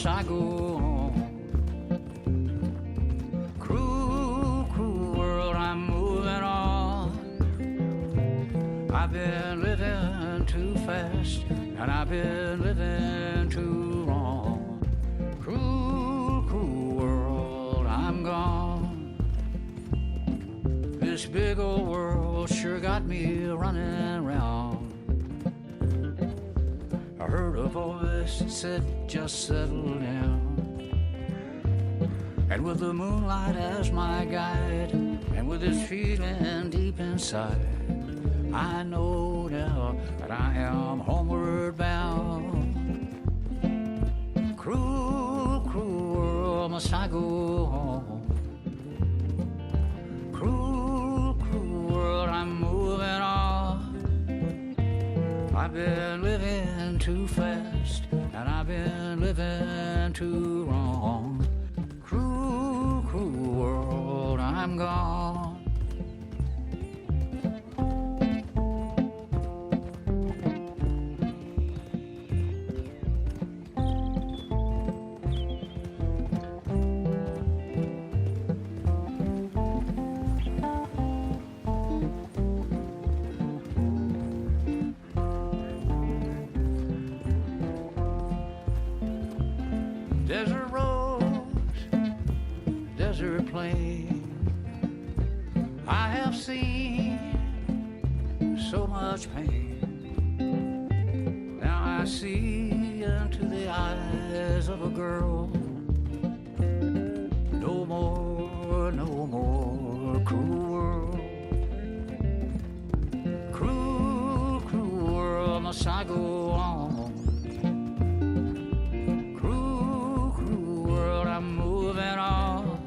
I go on. Cruel, cruel world, I'm moving on. I've been living too fast, and I've been living too long. Cruel, cruel world, I'm gone. This big old world sure got me running round. I heard a voice that said, just settle down. And with the moonlight as my guide, and with this feeling deep inside, I know now that I am homeward bound. Cruel, cruel world, must I go home? Cruel, cruel world, I'm moving on. I've been living too fast, and I've been living too wrong. Cruel, cruel world, I'm gone. Desert roads, desert plain, I have seen so much pain. Now I see into the eyes of a girl. No more, no more cruel world. Cruel, cruel world, must I go on? I'm moving on.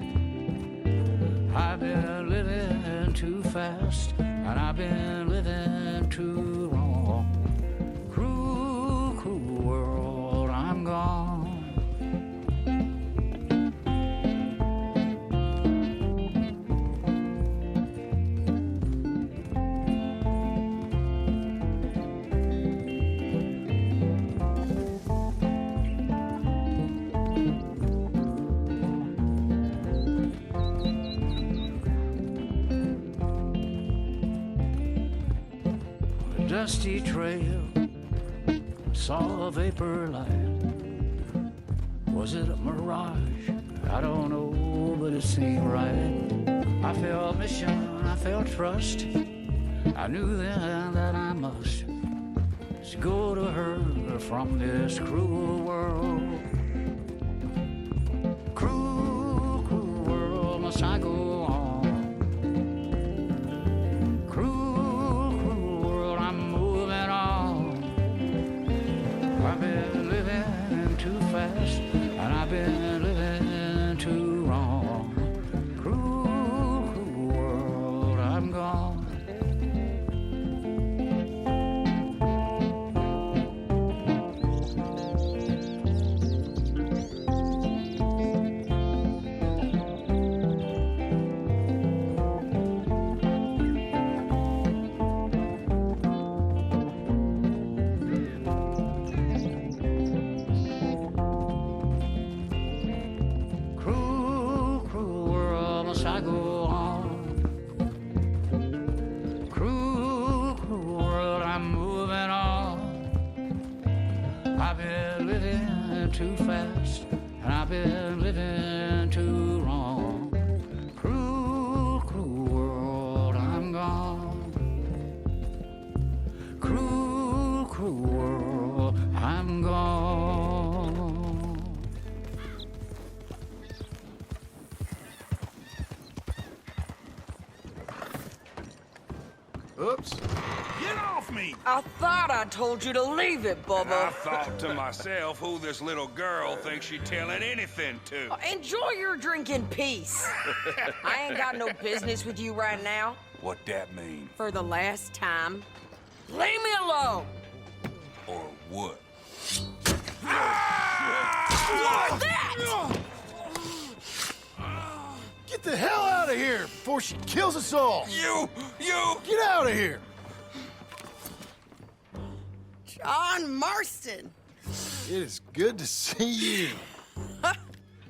I've been living too fast, and I've been living too wrong. Cruel, cruel world, I'm gone. Dusty trail, saw a vapor light. Was it a mirage? I don't know, but it seemed right. I felt mission, I felt trust. I knew then that I must go to her from this cruel world. Cruel, cruel world, must I go on? I've been living too fast, and I've been living too wrong. Cruel, cruel world, I'm gone. I go on. Cruel, cruel world, I'm moving on. I've been living too fast, and I've been living too wrong. Cruel, cruel world, I'm gone. Cruel, cruel world, I'm gone. Oops. Get off me! I thought I told you to leave it, Bubba. I thought to myself who this little girl thinks she's telling anything to. Enjoy your drink in peace. I ain't got no business with you right now. What that mean? For the last time, leave me alone. Or what? What's that? Get the hell out of here before she kills us all! You! Get out of here! John Marston. It is good to see you.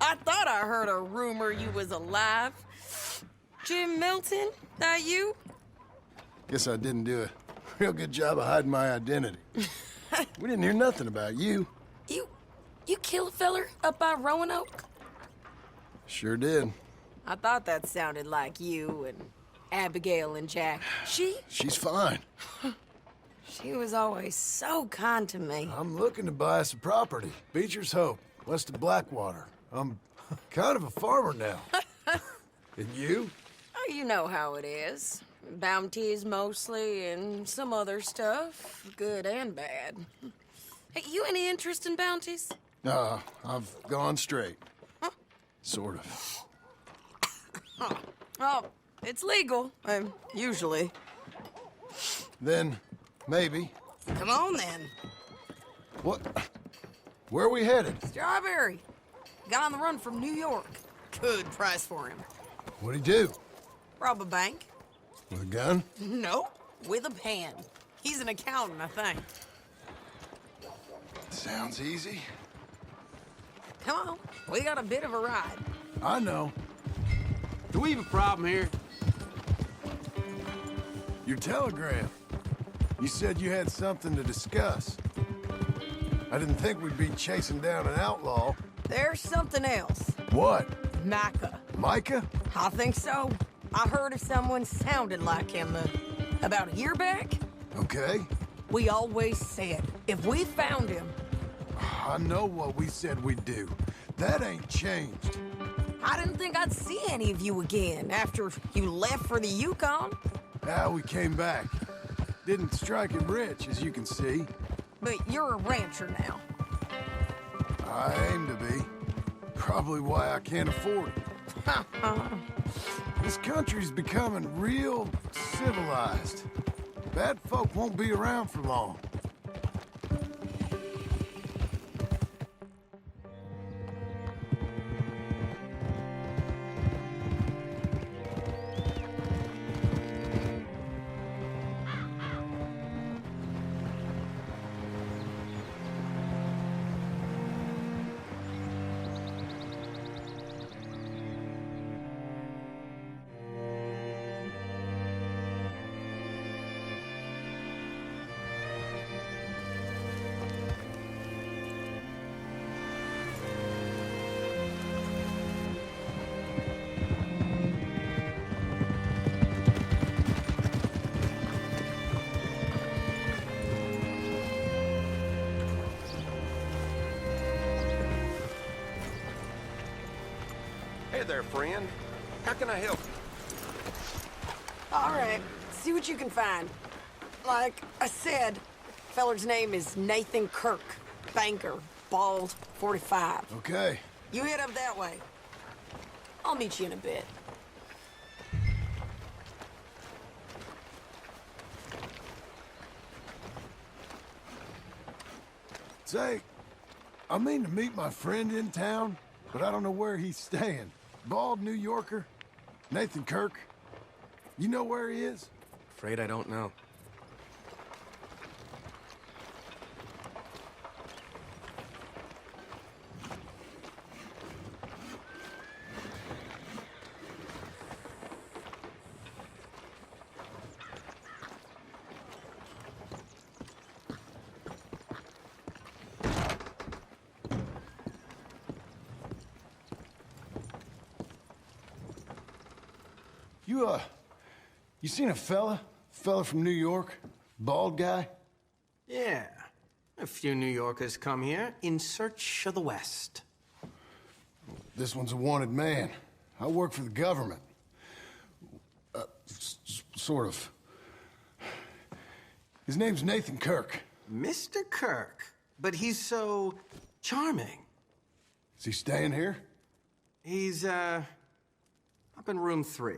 I thought I heard a rumor you was alive. Jim Milton, that you? Guess I didn't do a real good job of hiding my identity. We didn't hear nothing about you. You killed a feller up by Roanoke? Sure did. I thought that sounded like you and Abigail and Jack. She's fine. She was always so kind to me. I'm looking to buy us a property. Beecher's Hope, west of Blackwater. I'm kind of a farmer now. And you? Oh, you know how it is. Bounties mostly, and some other stuff, good and bad. Hey, you any interest in bounties? I've gone straight. Sort of. Oh, it's legal, usually. Then, maybe. Come on, then. What? Where are we headed? Strawberry. Got on the run from New York. Good price for him. What'd he do? Rob a bank? With a gun? No, with a pen. He's an accountant, I think. Sounds easy. Come on, we got a bit of a ride. I know. Do we have a problem here? Your telegram. You said you had something to discuss. I didn't think we'd be chasing down an outlaw. There's something else. What? Micah. Micah? I think so. I heard of someone sounded like him about a year back. Okay. We always said, if we found him... I know what we said we'd do. That ain't changed. I didn't think I'd see any of you again after you left for the Yukon. We came back. Didn't strike him rich, as you can see. But you're a rancher now. I aim to be. Probably why I can't afford it. This country's becoming real civilized. Bad folk won't be around for long. Hey there, friend. How can I help you? All right, see what you can find. Like I said, feller's name is Nathan Kirk. Banker, bald, 45. Okay. You head up that way. I'll meet you in a bit. Say, I mean to meet my friend in town, but I don't know where he's staying. Bald New Yorker? Nathan Kirk? You know where he is? Afraid I don't know. You seen a fella? Fella from New York? Bald guy? Yeah. A few New Yorkers come here in search of the West. This one's a wanted man. I work for the government. Sort of. His name's Nathan Kirk. Mr. Kirk, but he's so charming. Is he staying here? He's, up in room 3.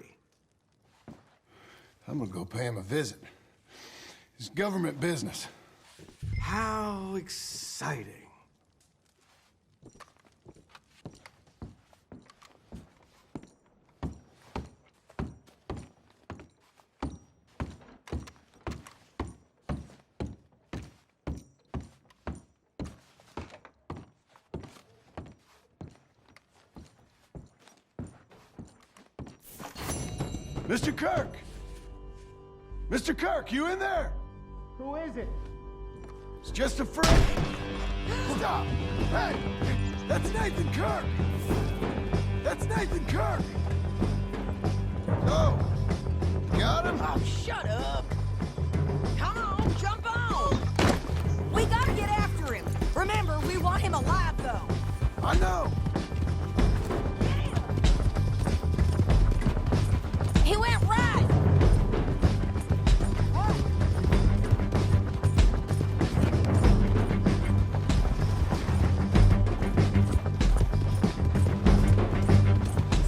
I'm gonna go pay him a visit. It's government business. How exciting. Mr. Kirk! Mr. Kirk, you in there? Who is it? It's just a friend. Stop! Hey! That's Nathan Kirk! That's Nathan Kirk! Oh! Got him? Oh, shut up! Come on, jump on! We gotta get after him. Remember, we want him alive, though. I know! He went right!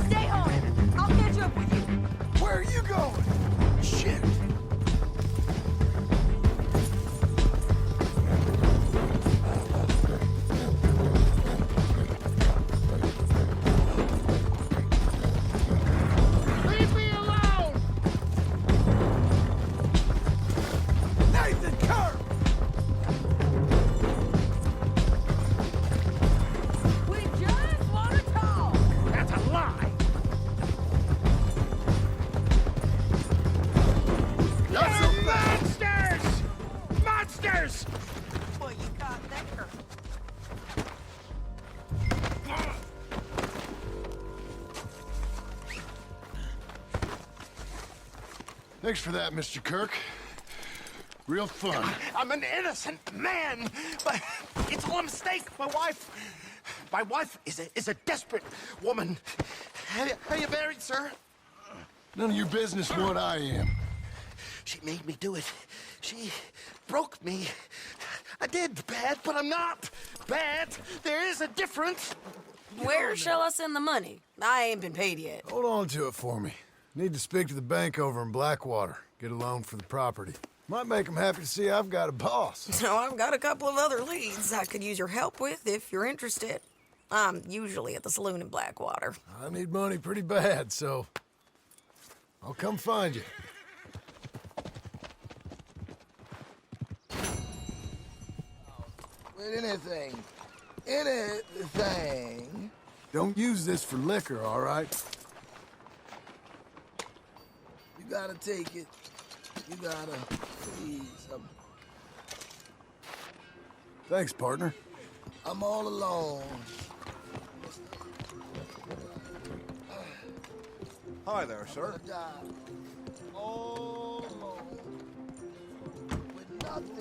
Stay on him. I'll catch up with you. Where are you going? Shit! Leave me alone! Nathan Kirk! We just want to talk. That's a lie! Not so Monsters! Monsters! What you got there? Thanks for that, Mr. Kirk. Real fun. I'm an innocent man, but it's all a mistake. My wife is a desperate woman. Are you married, sir? None of your business what I am. She made me do it. She broke me. I did bad, but I'm not bad. There is a difference. Where shall I send the money? I ain't been paid yet. Hold on to it for me. Need to speak to the bank over in Blackwater. Get a loan for the property. Might make them happy to see I've got a boss. So I've got a couple of other leads I could use your help with if you're interested. I'm usually at the saloon in Blackwater. I need money pretty bad, so I'll come find you. With anything. Don't use this for liquor, all right? You gotta take it. You gotta please. Thanks, partner. I'm all alone. Hi there, sir. All alone. With nothing.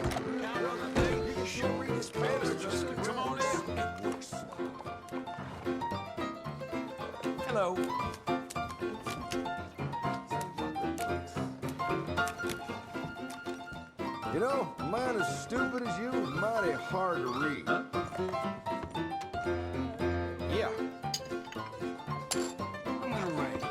You can sure read Spanish. Just come on in. Hello. You know, mine as stupid as you is mighty hard to read. Yeah. I'm gonna raise.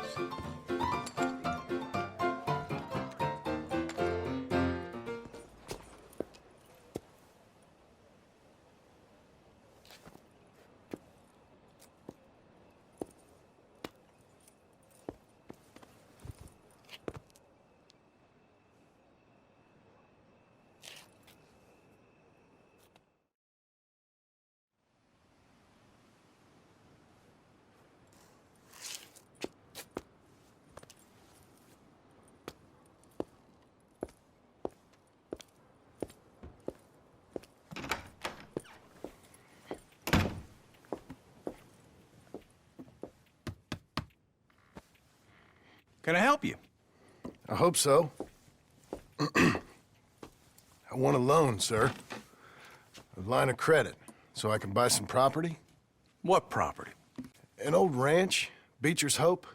Can I help you? I hope so. I want a loan, sir. A line of credit, so I can buy some property. What property? An old ranch, Beecher's Hope.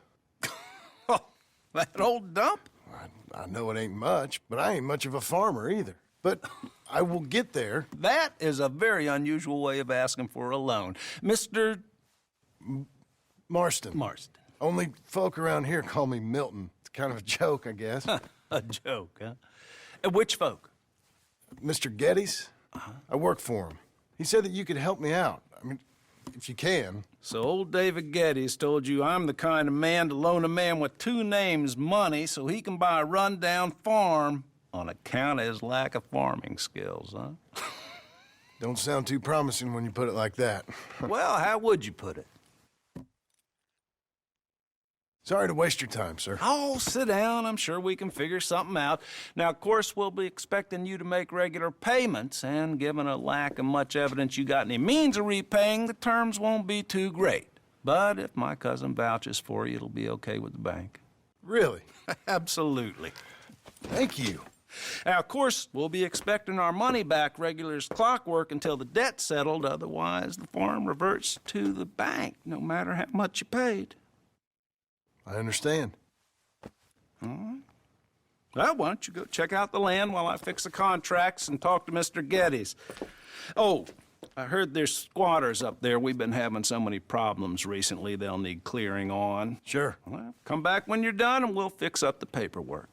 Oh, that old dump? I know it ain't much, but I ain't much of a farmer either. But I will get there. That is a very unusual way of asking for a loan. Mr. Marston. Marston. Only folk around here call me Milton. It's kind of a joke, I guess. A joke, huh? Which folk? Mr. Geddes? I work for him. He said that you could help me out. I mean, if you can. So old David Geddes told you I'm the kind of man to loan a man with two names money so he can buy a rundown farm on account of his lack of farming skills, huh? Don't sound too promising when you put it like that. Well, how would you put it? Sorry to waste your time, sir. Oh, sit down. I'm sure we can figure something out. Now, of course, we'll be expecting you to make regular payments, and given a lack of much evidence you got any means of repaying, the terms won't be too great. But if my cousin vouches for you, it'll be okay with the bank. Really? Absolutely. Thank you. Now, of course, we'll be expecting our money back regular as clockwork until the debt's settled. Otherwise, the farm reverts to the bank, no matter how much you paid. I understand. All right. Well, why don't you go check out the land while I fix the contracts and talk to Mr. Geddes. Oh, I heard there's squatters up there. We've been having so many problems recently, they'll need clearing on. Sure. Well, come back when you're done and we'll fix up the paperwork.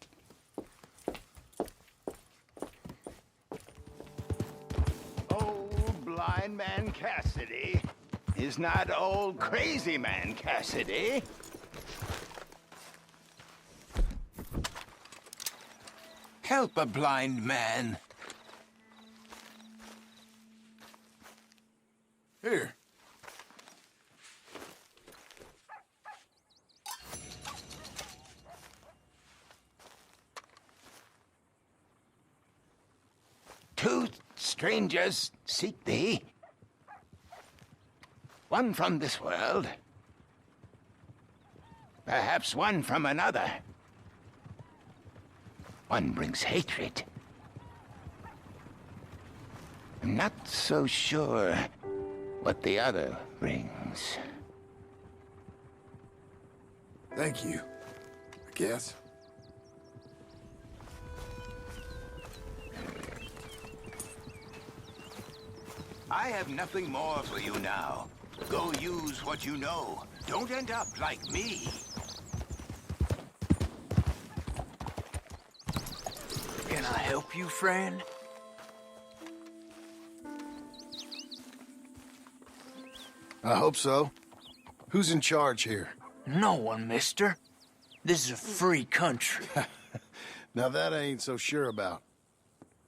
Old blind man Cassidy is not old crazy man Cassidy. Help a blind man. Here. Two strangers seek thee. One from this world. Perhaps one from another. One brings hatred. I'm not so sure what the other brings. Thank you, I guess. I have nothing more for you now. Go use what you know. Don't end up like me. Can I help you, friend? I hope so. Who's in charge here? No one, mister. This is a free country. Now that I ain't so sure about.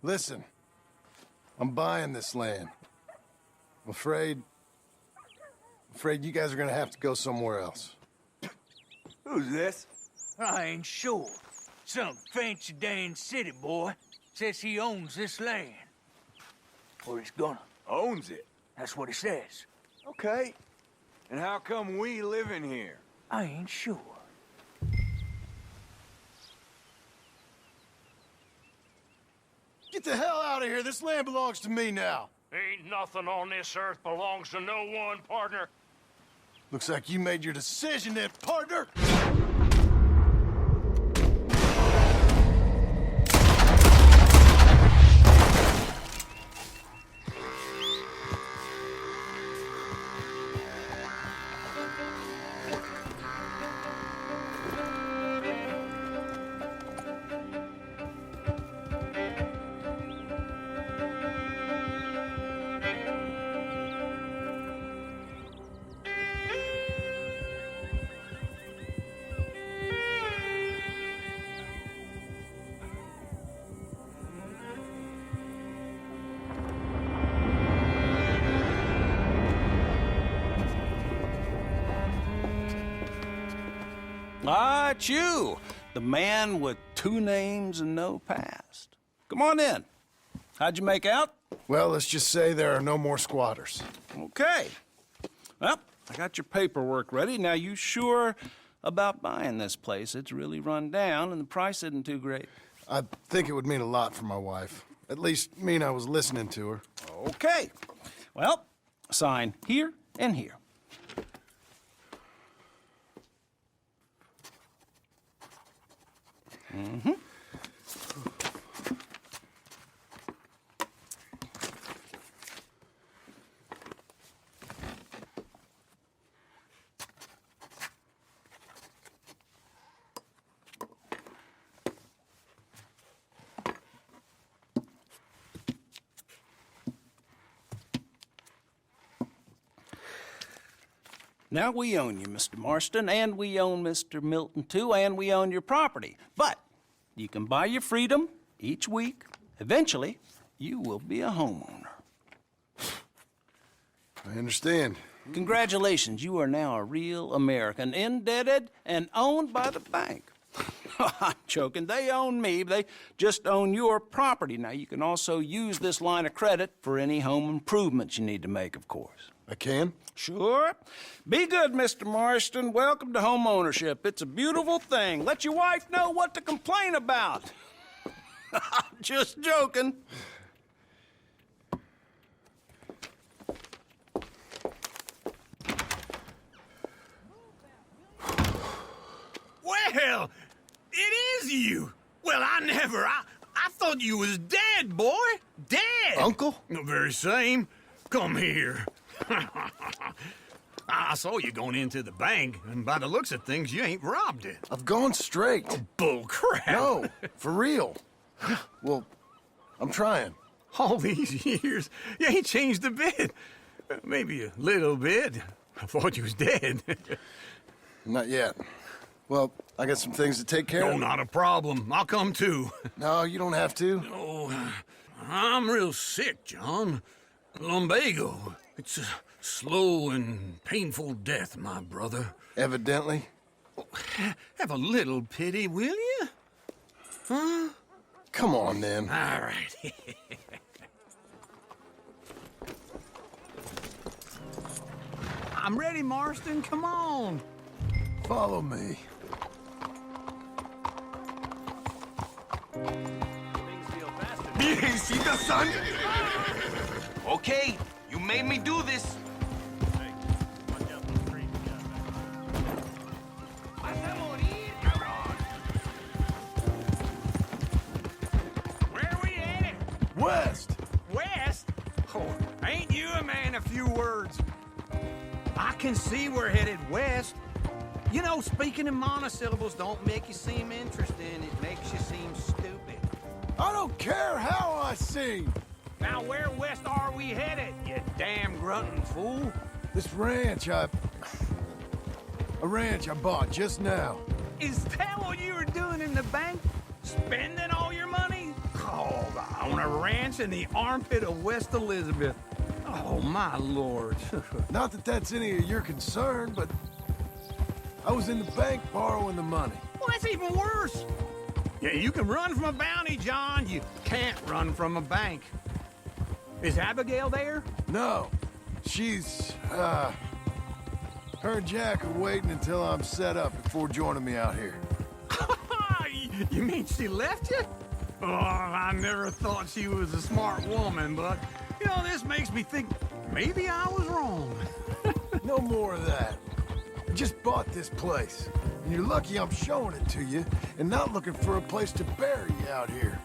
Listen, I'm buying this land. I'm afraid you guys are gonna have to go somewhere else. Who's this? I ain't sure. Some fancy Dan city boy says he owns this land. Or he's gonna. Owns it. That's what he says. Okay. And how come we live in here? I ain't sure. Get the hell out of here. This land belongs to me now. Ain't nothing on this earth belongs to no one, partner. Looks like you made your decision then, partner. Ah, it's you, the man with two names and no past. Come on in. How'd you make out? Well, let's just say there are no more squatters. Okay. Well, I got your paperwork ready. Now, you sure about buying this place? It's really run down, and the price isn't too great. I think it would mean a lot for my wife. At least mean I was listening to her. Okay. Well, sign here and here. Mm-hmm. Now we own you, Mr. Marston, and we own Mr. Milton, too, and we own your property. But you can buy your freedom each week. Eventually, you will be a homeowner. I understand. Congratulations, you are now a real American, indebted and owned by the bank. I'm joking. They own me. They just own your property. Now, you can also use this line of credit for any home improvements you need to make, of course. I can? Sure. Be good, Mr. Marston. Welcome to home ownership. It's a beautiful thing. Let your wife know what to complain about. Just joking. Well, it is you. Well, I thought you was dead, boy. Dead. Uncle? The very same. Come here. I saw you going into the bank, and by the looks of things, you ain't robbed it. I've gone straight. Oh, bull crap. No, for real. Well, I'm trying. All these years, you ain't changed a bit. Maybe a little bit. I thought you was dead. Not yet. Well, I got some things to take care of. No, not a problem. I'll come too. No, you don't have to. Oh, I'm real sick, John. Lumbago. It's a slow and painful death, my brother. Evidently. Have a little pity, will you? Huh? Come on, then. All right. I'm ready, Marston. Come on. Follow me. You see the sun? Okay, you made me do this. Where are we headed? West! West? Oh, ain't you a man of few words? I can see we're headed west. You know, speaking in monosyllables don't make you seem interesting. It makes you seem stupid. I don't care how I sing. Now, where west are we headed, you damn grunting fool? This ranch I bought just now. Is that what you were doing in the bank? Spending all your money? Oh, on a ranch in the armpit of West Elizabeth. Oh, my lord. Not that that's any of your concern, but I was in the bank borrowing the money. Well, that's even worse. Yeah, you can run from a bounty, John. You can't run from a bank. Is Abigail there? No. She's, her and Jack are waiting until I'm set up before joining me out here. You mean she left you? Oh, I never thought she was a smart woman, but, you know, this makes me think maybe I was wrong. No more of that. I just bought this place, and you're lucky I'm showing it to you and not looking for a place to bury you out here.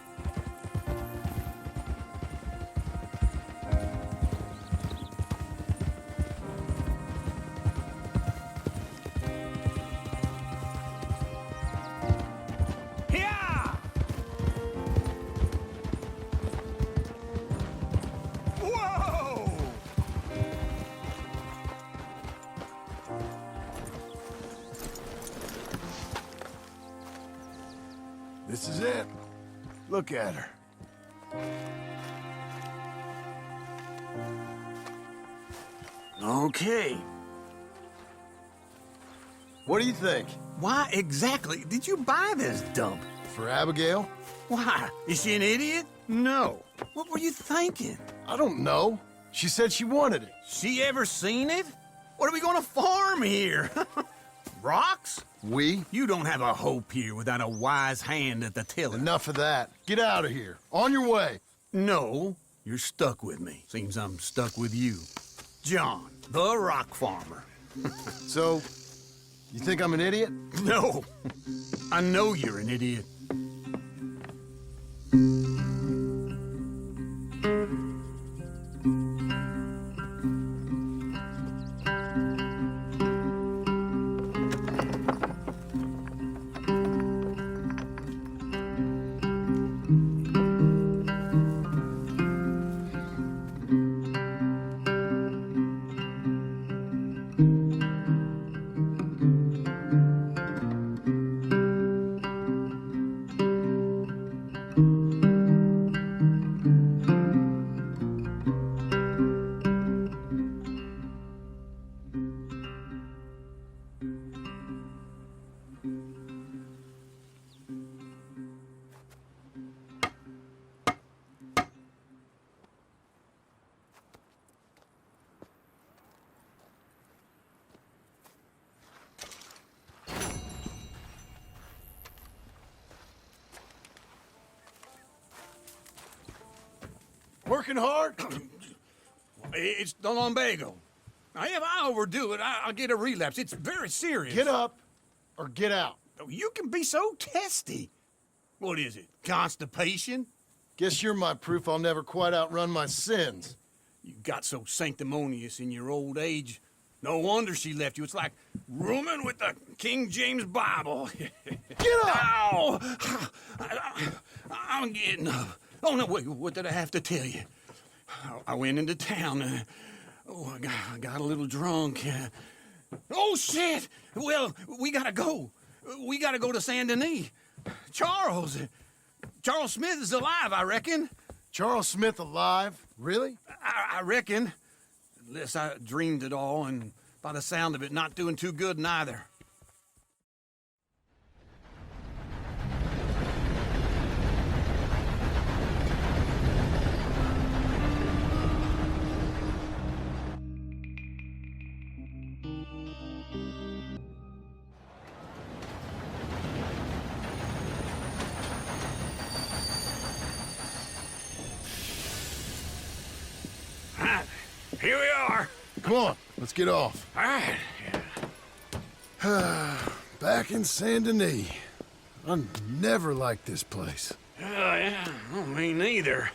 Yeah! Whoa! This is it. Look at her. Okay. What do you think? Why exactly did you buy this dump? For Abigail? Why? Is she an idiot? No. What were you thinking? I don't know. She said she wanted it. She ever seen it? What are we gonna farm here? Rocks? We? You don't have a hope here without a wise hand at the tiller. Enough of that. Get out of here. On your way. No, you're stuck with me. Seems I'm stuck with you. John, the rock farmer. So, you think I'm an idiot? No, I know you're an idiot. Working hard? It's the lumbago. Now, if I overdo it, I'll get a relapse. It's very serious. Get up or get out. Oh, you can be so testy. What is it, constipation? Guess you're my proof I'll never quite outrun my sins. You got so sanctimonious in your old age. No wonder she left you. It's like rooming with the King James Bible. Get up! Ow! I'm getting up. Oh, no, wait, what did I have to tell you? I went into town. I got a little drunk. Oh, shit! Well, we gotta go. We gotta go to Saint Denis. Charles Smith is alive, I reckon. Charles Smith alive? Really? I reckon. Unless I dreamed it all, and by the sound of it, not doing too good neither. Here we are. Come on, let's get off. All right. Back in Saint Denis. I never liked this place. Yeah, well, me neither.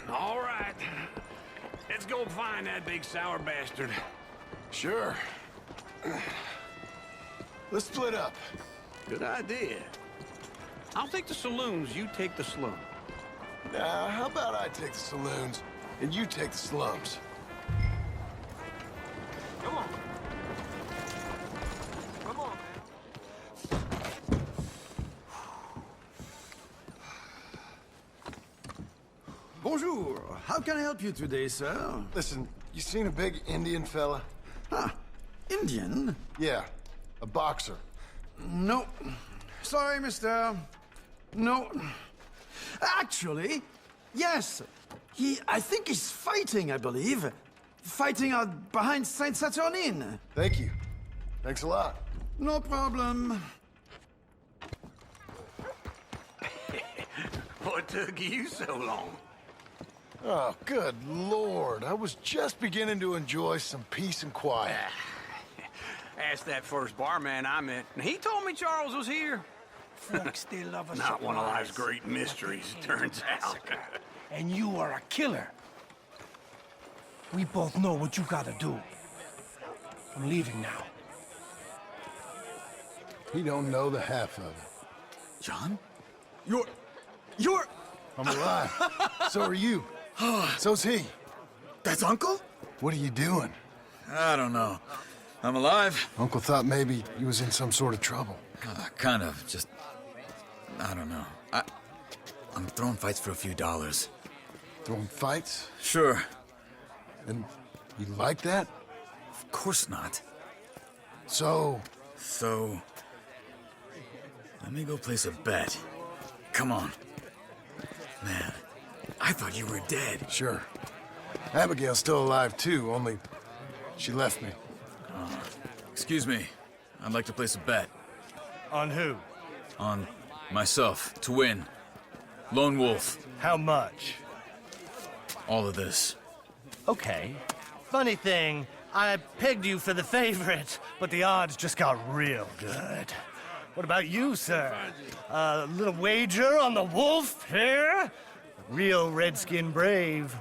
All right. Let's go find that big sour bastard. Sure. Let's split up. Good idea. I'll take the saloons, you take the slum. Now, how about I take the saloons and you take the slums? Come on. Come on, man. Bonjour. How can I help you today, sir? Listen, you seen a big Indian fella? Huh. Indian? Yeah, a boxer. No. Sorry, mister. No. Actually, yes. I think he's fighting, I believe. Fighting out behind Saint Saturnin. Thank you. Thanks a lot. No problem. What took you so long? Oh, good Lord. I was just beginning to enjoy some peace and quiet. Asked that first barman I met, and he told me Charles was here. Folks still love a Not one of surprise. life's great mysteries, it turns out. And you are a killer. We both know what you gotta do. I'm leaving now. He don't know the half of it. John? You're... I'm alive. So are you. So's he. That's Uncle? What are you doing? I don't know. I'm alive. Uncle thought maybe he was in some sort of trouble. Kind of. Just... I don't know. I'm throwing fights for a few dollars. Throwing fights? Sure. And you like that? Of course not. So, let me go place a bet. Come on. Man, I thought you were dead. Sure. Abigail's still alive too, only she left me. Excuse me. I'd like to place a bet. On who? On myself, to win. Lone Wolf. How much? All of this. Okay. Funny thing, I pegged you for the favorite, but the odds just got real good. What about you, sir? A little wager on the wolf here? Real redskin brave.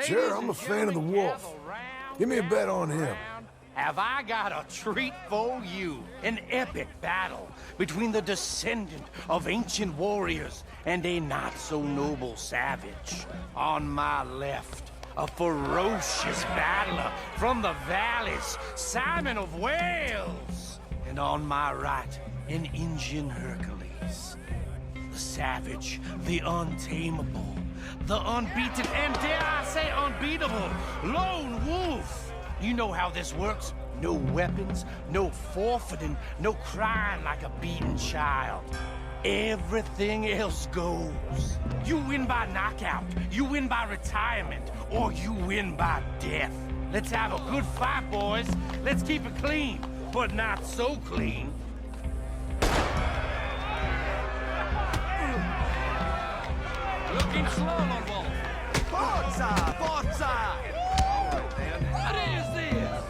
Sure, I'm a fan of the wolf. Give me a bet on him. Have I got a treat for you? An epic battle between the descendant of ancient warriors and a not-so-noble savage. On my left, a ferocious battler from the valleys, Simon of Wales. And on my right, an Indian Hercules. The savage, the untamable, the unbeaten, and dare I say unbeatable, Lone Wolf. You know how this works. No weapons, no forfeiting, no crying like a beaten child. Everything else goes. You win by knockout, you win by retirement, or you win by death. Let's have a good fight, boys. Let's keep it clean. but not so clean. Looking slow, Lone Wolf. Forza! Forza! What is this?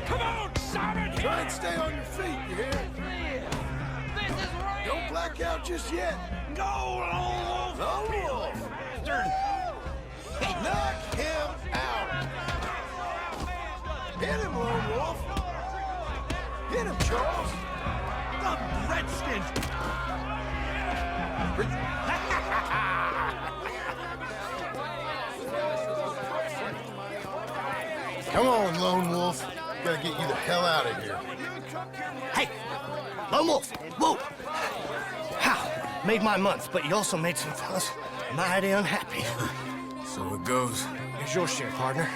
Come on, Simon! Try and stay on your feet, you hear? This is real! Don't black out just yet. Go, Lone Wolf! Lone Wolf! Bastard! Knock him out! Hit him, Lone Wolf! Hit him, Charles! The Redskins! Come on, Lone Wolf. Gotta get you the hell out of here. Hey, Lone Wolf, whoa! How? Made my month, but you also made some fellas mighty unhappy. So it goes. Here's your share, partner.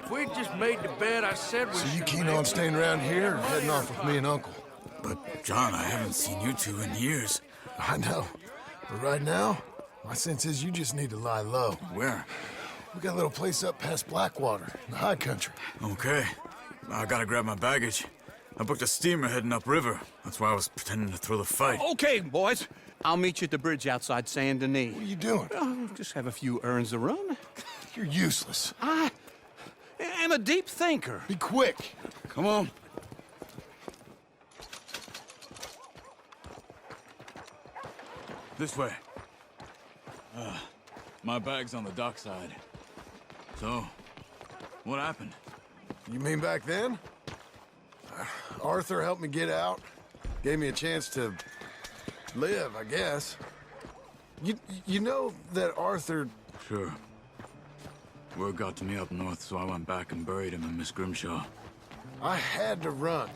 If we just made the bed I said we So you should keen make. on staying around here or heading off with me and Uncle? But, John, I haven't seen you two in years. I know. But right now, my sense is you just need to lie low. Where? We got a little place up past Blackwater, in the high country. Okay. I gotta grab my baggage. I booked a steamer heading upriver. That's why I was pretending to throw the fight. Okay, boys. I'll meet you at the bridge outside Saint Denis. What are you doing? Oh, just have a few errands to run. You're useless. I am a deep thinker. Be quick. Come on. This way. My bag's on the dockside. So, what happened? You mean back then? Arthur helped me get out. Gave me a chance to live, I guess. You know that Arthur... Sure. Word got to me up north, so I went back and buried him in Miss Grimshaw. I had to run.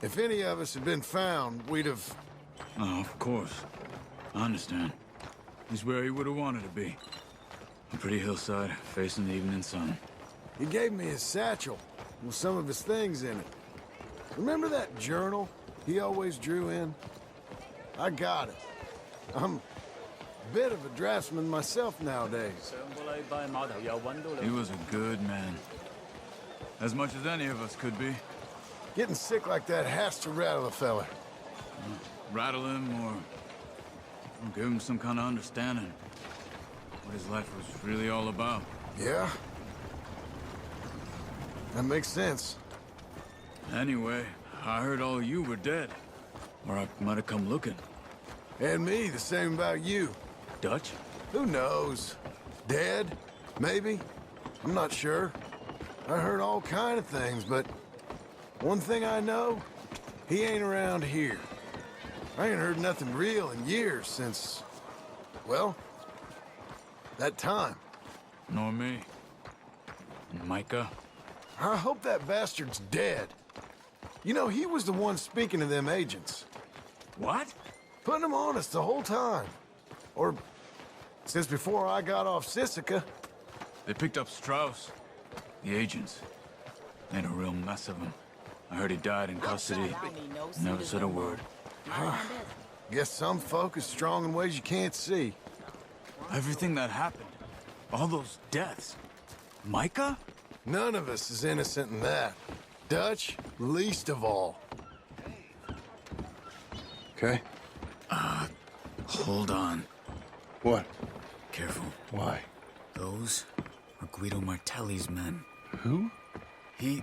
If any of us had been found, we'd have... Oh, of course. I understand. He's where he would have wanted to be. A pretty hillside, facing the evening sun. He gave me his satchel with some of his things in it. Remember that journal he always drew in? I got it. I'm a bit of a draftsman myself nowadays. He was a good man. As much as any of us could be. Getting sick like that has to rattle a fella. Rattle him or give him some kind of understanding. What his life was really all about. Yeah? That makes sense. Anyway, I heard all you were dead. Or I might have come looking. And me, the same about you. Dutch? Who knows? Dead? Maybe? I'm not sure. I heard all kind of things, but one thing I know, he ain't around here. I ain't heard nothing real in years since, well, that time. Nor me. And Micah? I hope that bastard's dead. You know, he was the one speaking to them agents. What? Putting them on us the whole time. Or since before I got off Sisika. They picked up Strauss. The agents. Made a real mess of him. I heard he died in custody. Never said a word. Guess some folk is strong in ways you can't see. Everything that happened. All those deaths. Micah? None of us is innocent in that. Dutch, least of all. Okay? Hold on. What? Careful. Why? Those are Guido Martelli's men. Who? He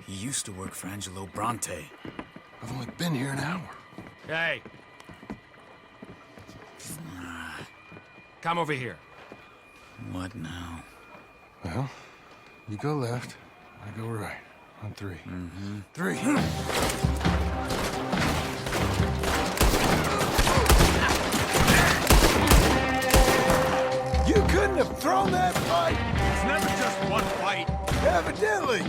used to work for Angelo Bronte. I've only been here an hour. Hey. Come over here. What now? Well, you go left, I go right. On three. Mm-hmm. 3. You couldn't have thrown that fight! It's never just one fight. Evidently!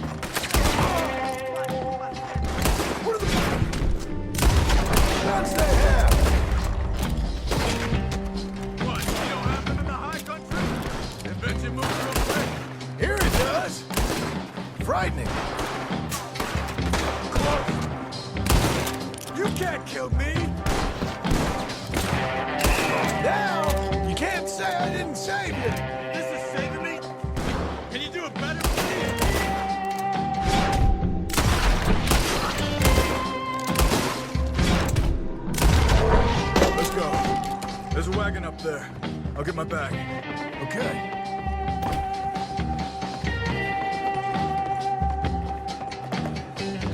What are the guns they have? What? You don't have them in the high country? I bet you move real quick. Here it does! Frightening. You can't kill me! Now, you can't say I didn't save you! This is saving me? Can you do it better? right back. Okay.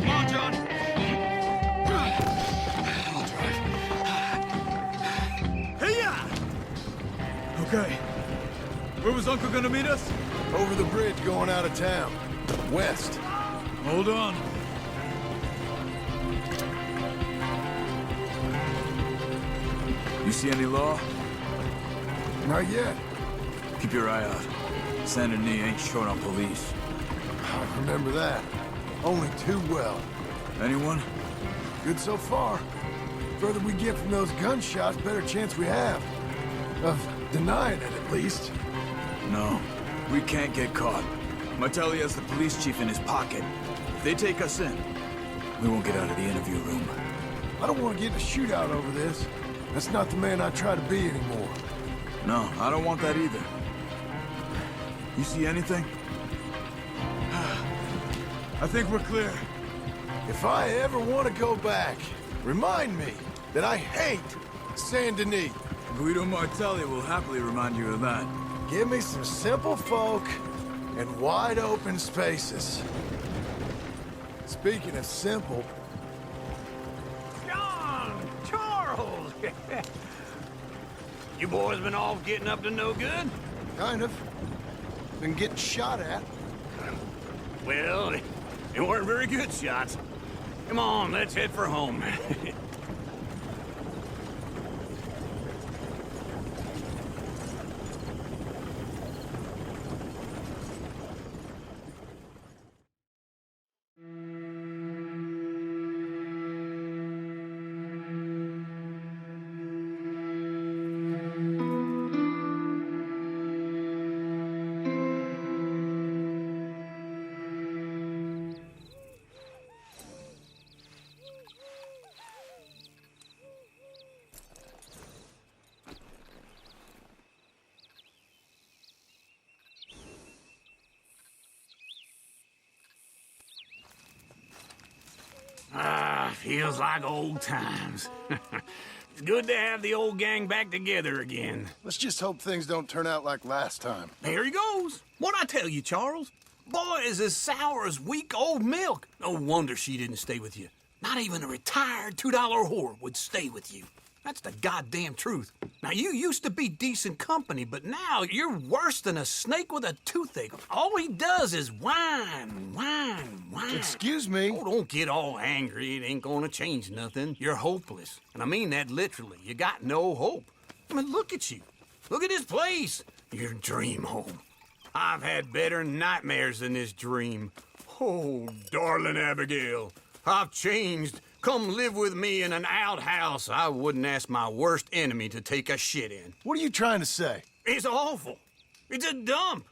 Come on, John. I'll drive. Hey-ya! Okay. Where was Uncle gonna meet us? Over the bridge going out of town. West. Hold on. You see any law? Not yet. Keep your eye out. Saint Denis ain't short on police. I remember that. Only too well. Anyone? Good so far. Further we get from those gunshots, better chance we have. Of denying it, at least. No. We can't get caught. Martelli has the police chief in his pocket. If they take us in, we won't get out of the interview room. I don't want to get in a shootout over this. That's not the man I try to be anymore. No, I don't want that either. You see anything? I think we're clear. If I ever want to go back, remind me that I hate Saint Denis. Guido Martelli will happily remind you of that. Give me some simple folk and wide open spaces. Speaking of simple... John! Charles! You boys been off getting up to no good? Kind of. Been getting shot at. Well, they weren't very good shots. Come on, let's head for home. Feels like old times. It's good to have the old gang back together again. Let's just hope things don't turn out like last time. There he goes. What'd I tell you, Charles? Boy is as sour as week-old milk. No wonder she didn't stay with you. Not even a retired $2 whore would stay with you. That's the goddamn truth. Now, you used to be decent company, but now you're worse than a snake with a toothache. All he does is whine, whine, whine. Excuse me? Oh, don't get all angry. It ain't gonna change nothing. You're hopeless. And I mean that literally. You got no hope. I mean, look at you. Look at this place. Your dream home. I've had better nightmares than this dream. Oh, darling Abigail, I've changed. Come live with me in an outhouse I wouldn't ask my worst enemy to take a shit in. What are you trying to say? It's awful. It's a dump.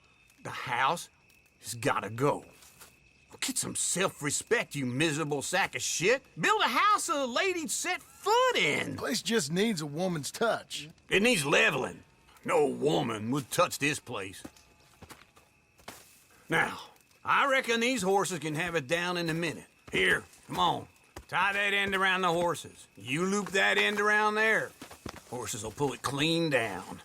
The house has gotta go. Get some self-respect, you miserable sack of shit. Build a house a lady'd set foot in. The place just needs a woman's touch. It needs leveling. No woman would touch this place. Now, I reckon these horses can have it down in a minute. Here, come on. Tie that end around the horses. You loop that end around there. Horses will pull it clean down.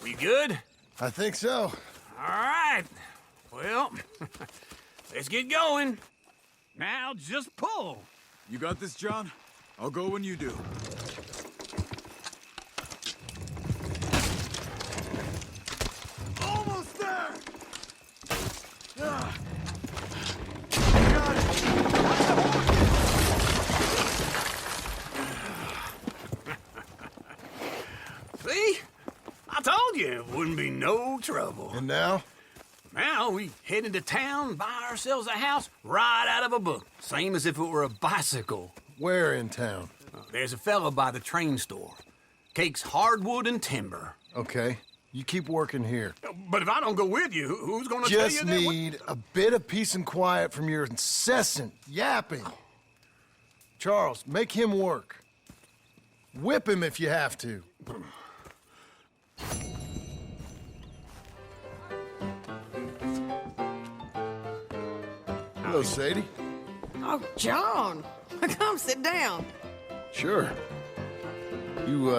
We good? I think so. All right. Well, let's get going. Now just pull. You got this, John? I'll go when you do. Almost there! Ah. See? I told you it wouldn't be no trouble. And now? Now we head into town, buy ourselves a house right out of a book. Same as if it were a bicycle. Where in town? There's a fella by the train store. Cakes hardwood and timber. Okay. You keep working here. But if I don't go with you, who's gonna tell you Just that? need a bit of peace and quiet from your incessant yapping. Charles, make him work. Whip him if you have to. Hello, Sadie. Oh, John. Come sit down. Sure. You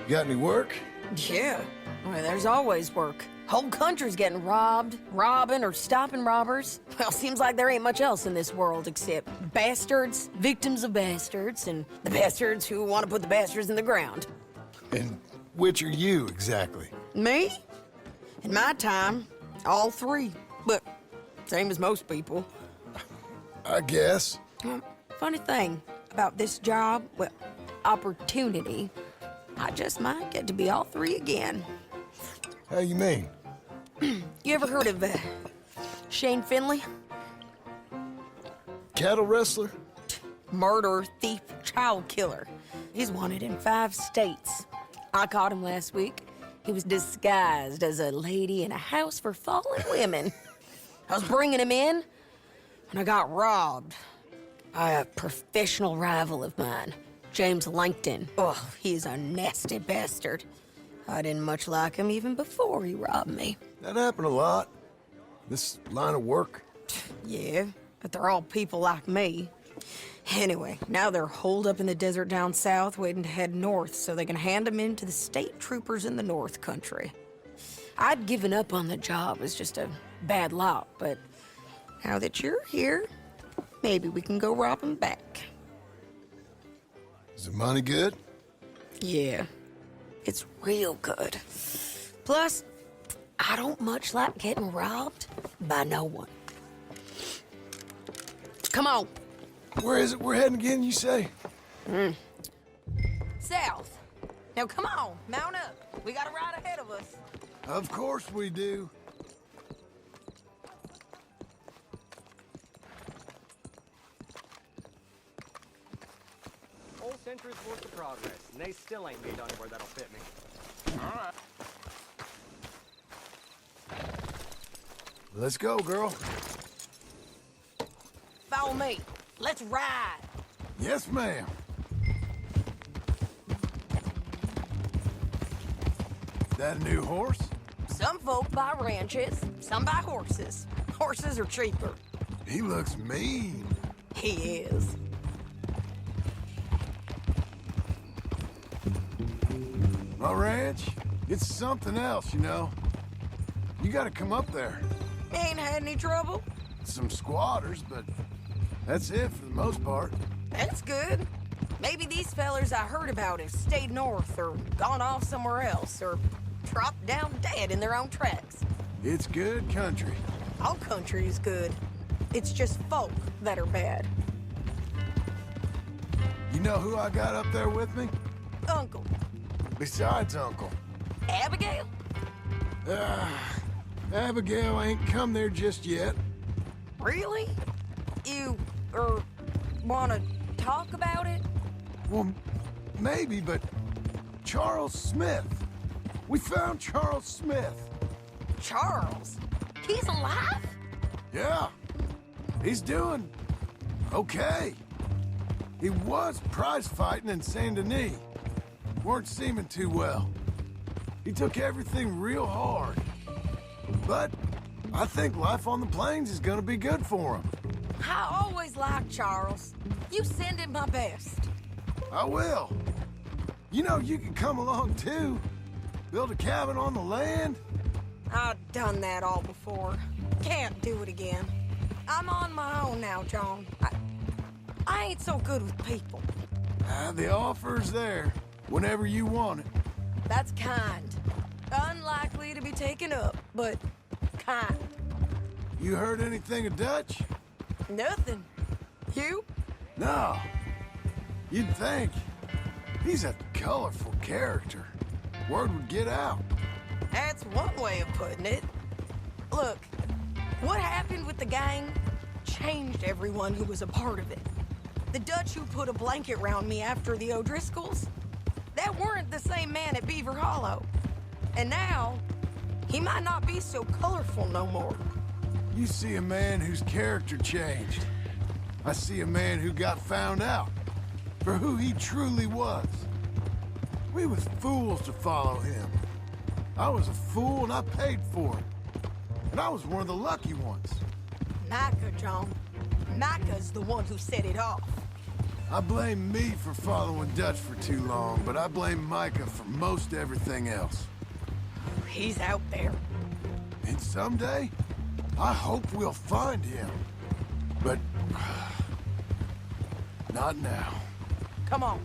Got any work? Yeah. Well, there's always work. Whole country's getting robbed, robbing, or stopping robbers. Well, seems like there ain't much else in this world except bastards, victims of bastards, and the bastards who want to put the bastards in the ground. And which are you, exactly? Me? In my time, all three. But same as most people. I guess. Funny thing about this job, well, opportunity, I just might get to be all three again. How you mean? You ever heard of Shane Finley? Cattle wrestler? Murderer, thief, child killer. He's wanted in 5 states. I caught him last week. He was disguised as a lady in a house for fallen women. I was bringing him in, and I got robbed by a professional rival of mine, James Langton. Oh, he's a nasty bastard. I didn't much like him even before he robbed me. That happened a lot. This line of work. Yeah, but they're all people like me. Anyway, now they're holed up in the desert down south, waiting to head north so they can hand them in to the state troopers in the north country. I'd given up on the job as just a bad lot, but now that you're here, maybe we can go rob them back. Is the money good? Yeah, it's real good. Plus, I don't much like getting robbed by no one. Come on. Where is it we're heading again, you say? South. Now come on, mount up. We got a ride ahead of us. Of course we do. Whole century's worth of progress, and they still ain't made underwear that'll fit me. All right. Let's go, girl. Follow me. Let's ride. Yes, ma'am. That a new horse? Some folk buy ranches, some buy horses. Horses are cheaper. He looks mean. He is. My ranch, it's something else, you know. You gotta come up there. Ain't had any trouble? Some squatters, but that's it for the most part. That's good. Maybe these fellers I heard about have stayed north or gone off somewhere else or dropped down dead in their own tracks. It's good country. All country is good. It's just folk that are bad. You know who I got up there with me? Uncle. Besides Uncle. Abigail? Abigail ain't come there just yet. Really? You, wanna talk about it? Well, maybe, but Charles Smith. We found Charles Smith. Charles? He's alive? Yeah. He's doing okay. He was prize fighting in Saint Denis. Weren't seeming too well. He took everything real hard. But I think life on the plains is gonna be good for him. I always liked Charles. You send him my best. I will. You know, you can come along too. Build a cabin on the land. I've done that all before. Can't do it again. I'm on my own now, John. I ain't so good with people. The offer's there, whenever you want it. That's kind. Unlikely to be taken up, but kind. You heard anything of Dutch? Nothing. You? No. You'd think. He's a colorful character. Word would get out. That's one way of putting it. Look, what happened with the gang changed everyone who was a part of it. The Dutch who put a blanket round me after the O'Driscolls, that weren't the same man at Beaver Hollow. And now, he might not be so colorful no more. You see a man whose character changed. I see a man who got found out for who he truly was. We was fools to follow him. I was a fool and I paid for it. And I was one of the lucky ones. Micah, John. Micah's the one who set it off. I blame me for following Dutch for too long, but I blame Micah for most everything else. He's out there. And someday, I hope we'll find him. But... not now. Come on.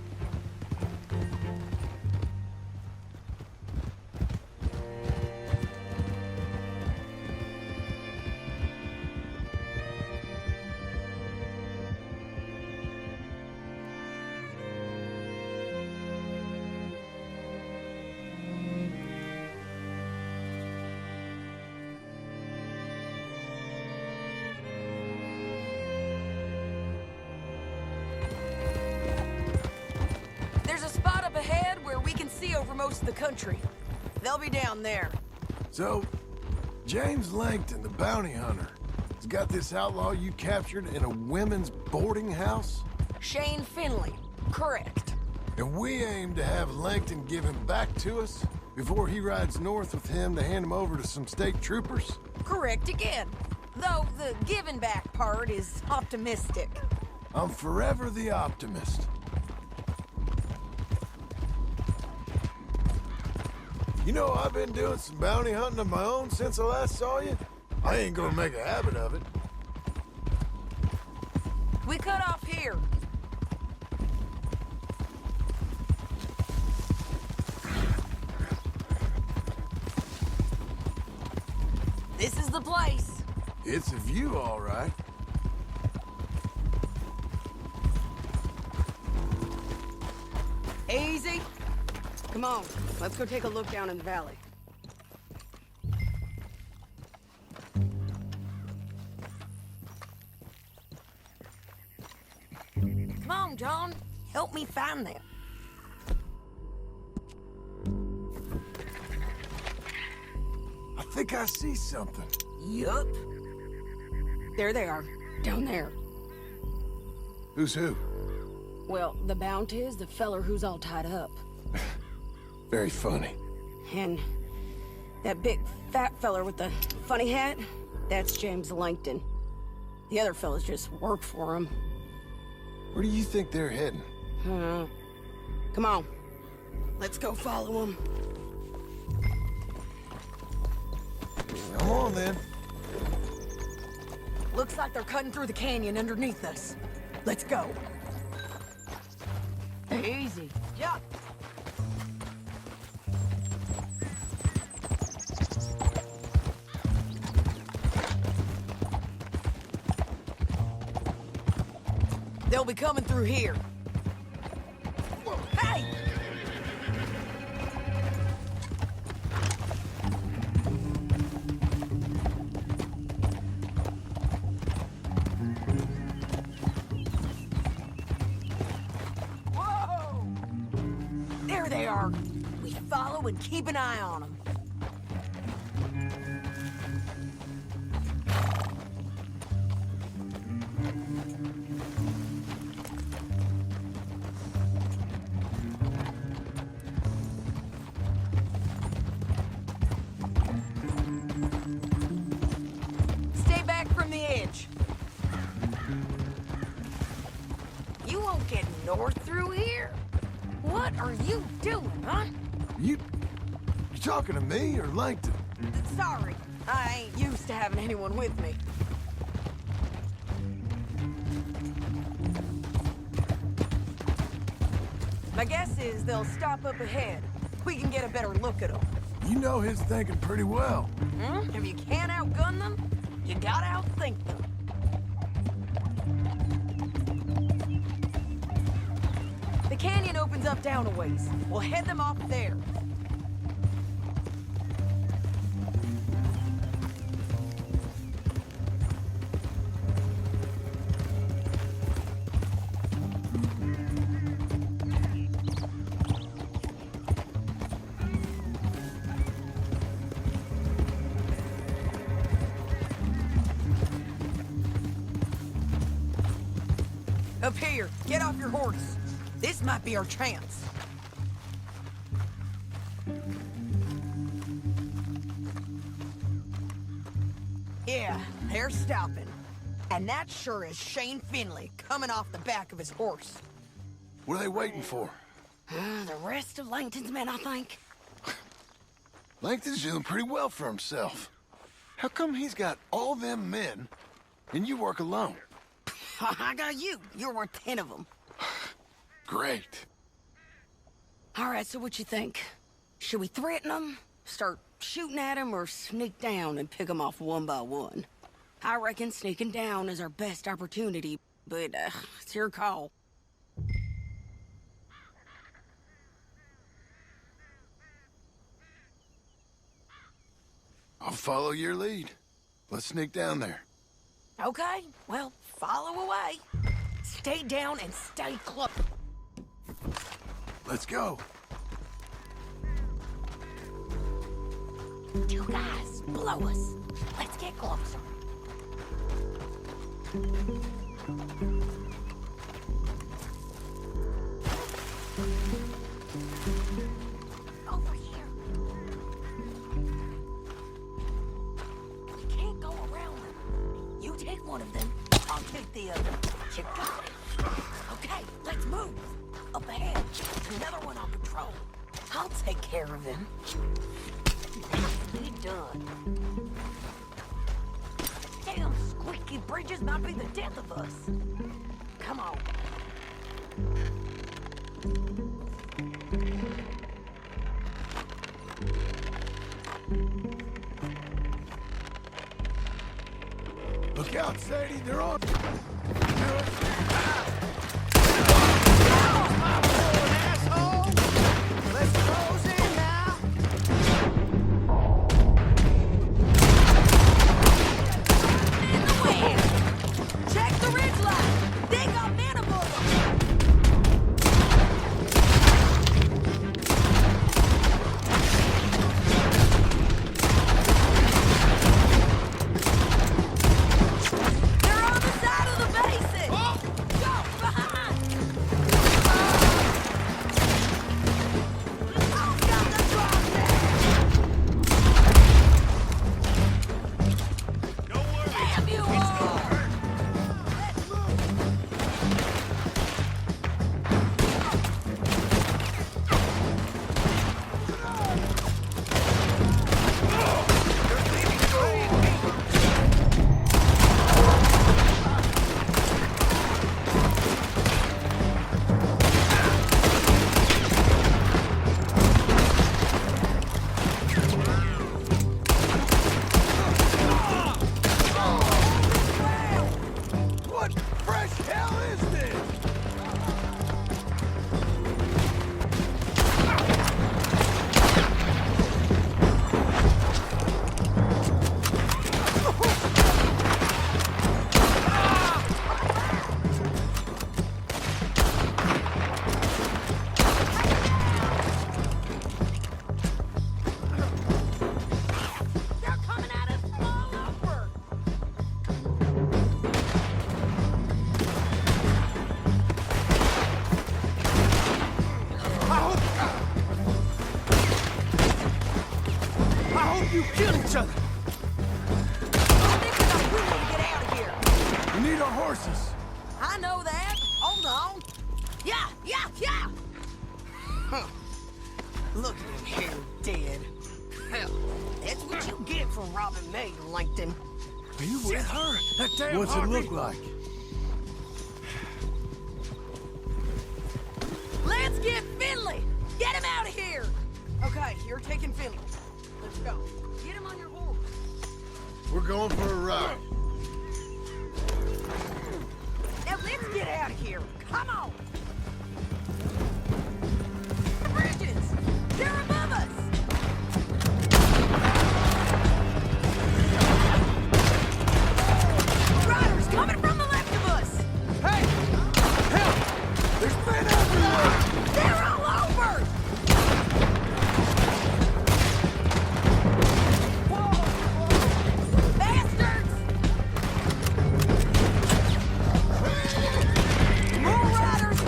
Over most of the country. They'll be down there. So, James Langton, the bounty hunter, has got this outlaw you captured in a women's boarding house? Shane Finley, correct. And we aim to have Langton give him back to us before he rides north with him to hand him over to some state troopers? Correct again. Though the giving back part is optimistic. I'm forever the optimist. You know, I've been doing some bounty hunting of my own since I last saw you. I ain't gonna make a habit of it. We cut off here. This is the place. It's a view, all right. Easy. Come on, let's go take a look down in the valley. Come on, John. Help me find them. I think I see something. Yup. There they are, down there. Who's who? Well, the bounty is the feller who's all tied up. Very funny. And that big fat feller with the funny hat, that's James Langton. The other fellas just work for him. Where do you think they're heading? Come on. Let's go follow them. Come on, then. Looks like they're cutting through the canyon underneath us. Let's go. Easy. Yeah. They'll be coming through here. Hey! Whoa! There they are. We follow and keep an eye on them. You won't get north through here? What are you doing, huh? You talking to me or Langton? Sorry, I ain't used to having anyone with me. My guess is they'll stop up ahead. We can get a better look at them. You know his thinking pretty well. If you can't outgun them, you gotta outthink them. The canyon opens up down a ways. We'll head them off there. Up here, get off your horse. This might be our chance. Yeah, they're stopping. And that sure is Shane Finley coming off the back of his horse. What are they waiting for? The rest of Langton's men, I think. Langton's doing pretty well for himself. How come he's got all them men, and you work alone? I got you. You're worth 10 of them. Great. All right, so what you think? Should we threaten them, start shooting at them, or sneak down and pick them off one by one? I reckon sneaking down is our best opportunity, but it's your call. I'll follow your lead. Let's sneak down there. Okay, well, follow away. Stay down and stay close. Let's go. You guys, blow us. Let's get closer. Over here. We can't go around them. You take one of them, I'll take the other. You got it. Okay, let's move. Up ahead, another one on patrol. I'll take care of him. Nicely done. Damn squeaky bridges might be the death of us. Come on. Look out, Sadie, they're on. You kill each other! We need our horses. I know that. Hold on. Yeah! Huh. Look at him here, dead. Hell, that's what you get for robbing me, Langton. Are you with her? That damn What's it look like? Let's get Finley! Get him out of here! Okay, you're taking Finley. Let's go. Get him on your horse. We're going for a ride. Now let's get out of here. Come on. The bridges! They're above us! Riders coming from the left of us! Hey! Help! There's men everywhere! They're all over! Bastards! More riders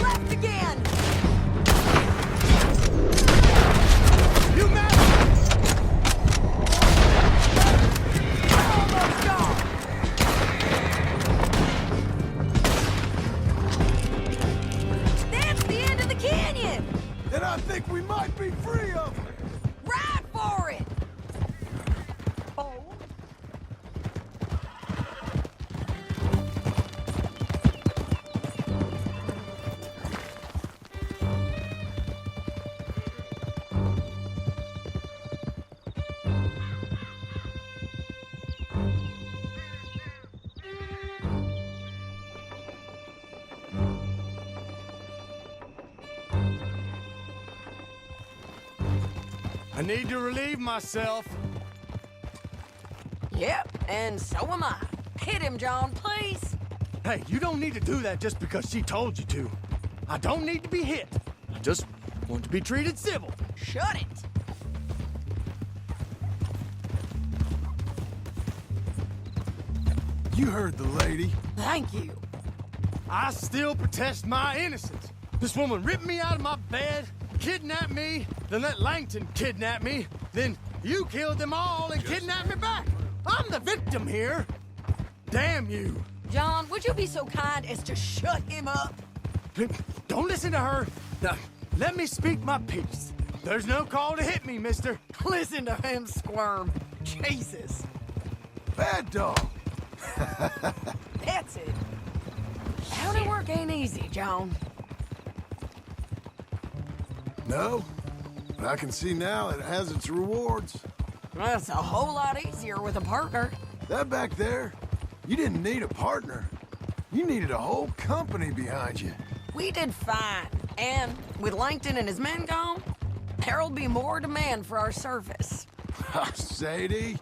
I need to relieve myself. Yep, and so am I. Hit him, John, please. Hey, you don't need to do that just because she told you to. I don't need to be hit. I just want to be treated civil. Shut it. You heard the lady. Thank you. I still protest my innocence. This woman ripped me out of my bed, kidnapped me, then let Langton kidnap me, then you killed them all and kidnapped me back. I'm the victim here. Damn you. John, would you be so kind as to shut him up? Don't listen to her. Now, let me speak my piece. There's no call to hit me, mister. Listen to him squirm. Jesus. Bad dog. That's it. County work ain't easy, John. No, but I can see now it has its rewards. That's a whole lot easier with a partner. That back there, you didn't need a partner. You needed a whole company behind you. We did fine. And with Langton and his men gone, there'll be more demand for our service. Sadie,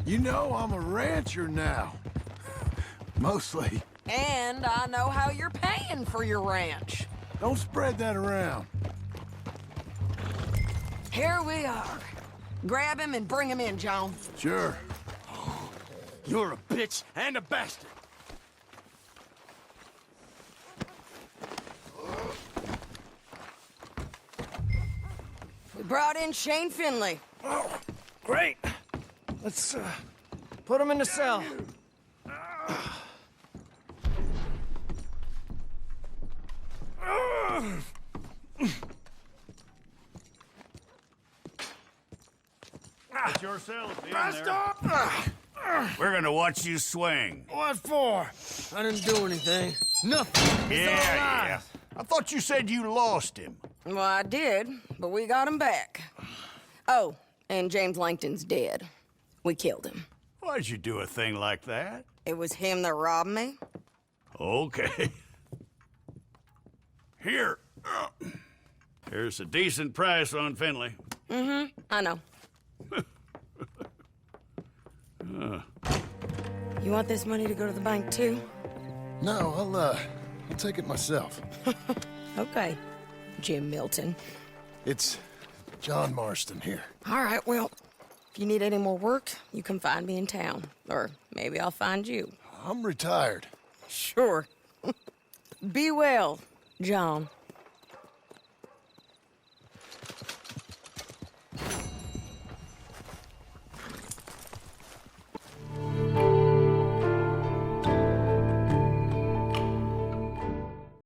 you know I'm a rancher now. Mostly. And I know how you're paying for your ranch. Don't spread that around. Here we are. Grab him and bring him in, John. Sure. You're a bitch and a bastard. We brought in Shane Finley. Oh, great. Let's put him in the cell. It's your cell at the end there. We're gonna watch you swing. What for? I didn't do anything. Nothing. It's all Yeah. lies. I thought you said you lost him. Well, I did, but we got him back. Oh, and James Langton's dead. We killed him. Why'd you do a thing like that? It was him that robbed me. Okay. Here. Here's a decent price on Finley. Mm-hmm, I know. You want this money to go to the bank, too? No, I'll take it myself. Okay, Jim Milton. It's John Marston here. All right, well, if you need any more work, you can find me in town. Or maybe I'll find you. I'm retired. Sure. Be well, John.